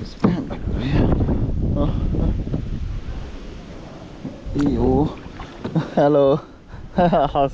Expand over here. Oh. Ew. Hello. How's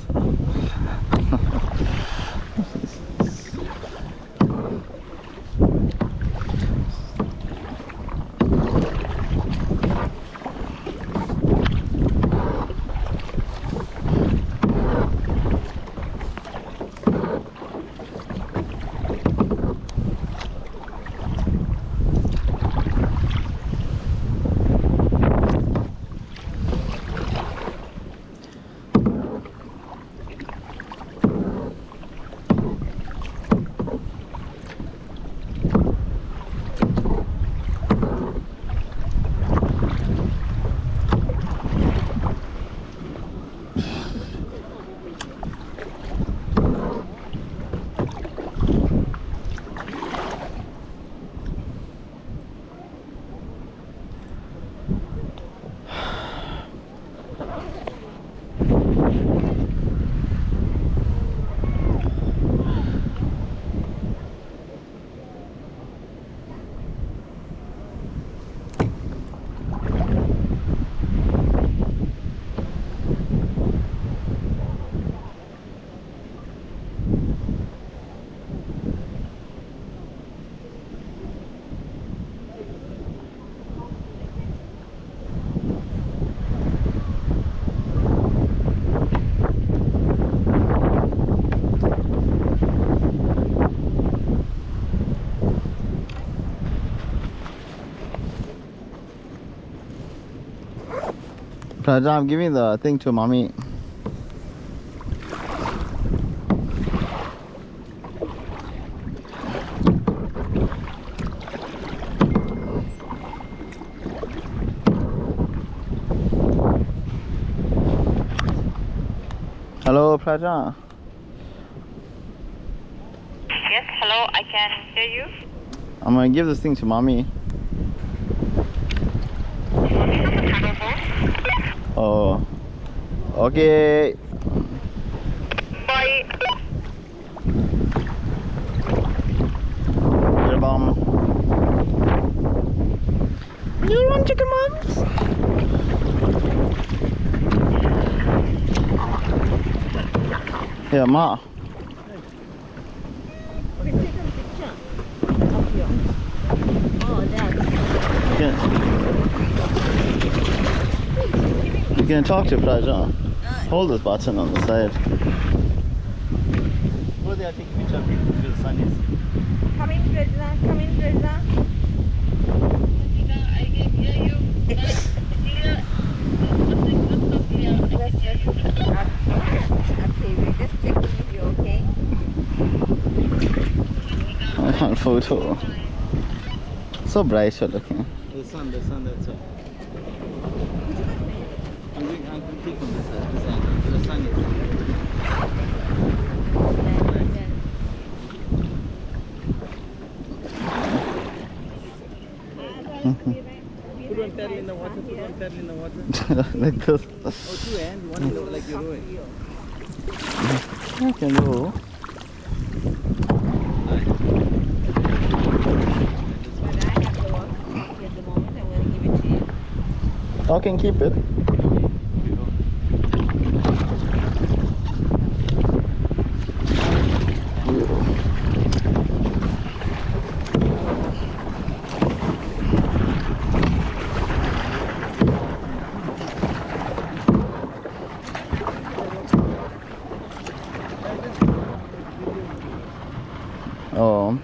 Praja, I'm giving the thing to mommy. Hello, Praja. Yes, hello, I can hear you. I'm gonna give this thing to mommy. Oh, okay. Bye. Your mom. You want chicken moms? Yeah, ma. Okay, take a picture of your. Oh, that's. You can talk to Praja. Hold this button on the side. Go there, take a picture of you because the sun is. Come in, Reza. Come in, Reza. I can hear you. Okay, we're just checking if you're okay. On photo. So bright you're looking. The sun, that's all. I'm take from this angle. The sun is. Put one paddle in the water, put one paddle in the water. Like this. Oh, two hands, one in the, like you're rowing. I can go. But I have the one at the moment. I'm going to give it to you. I can keep it. Oh.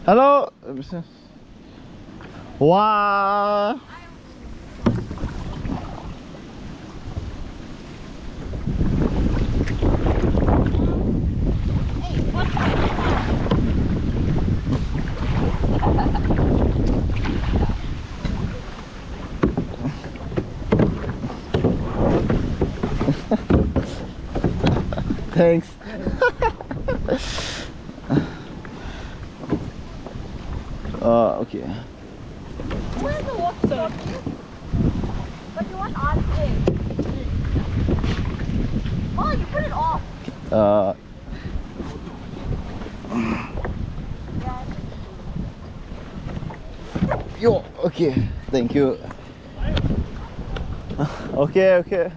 Hello. Wow. Thanks. Okay. Where's the water? But you want on it. Oh, you put it off. Yo, okay. Thank you. Okay, okay.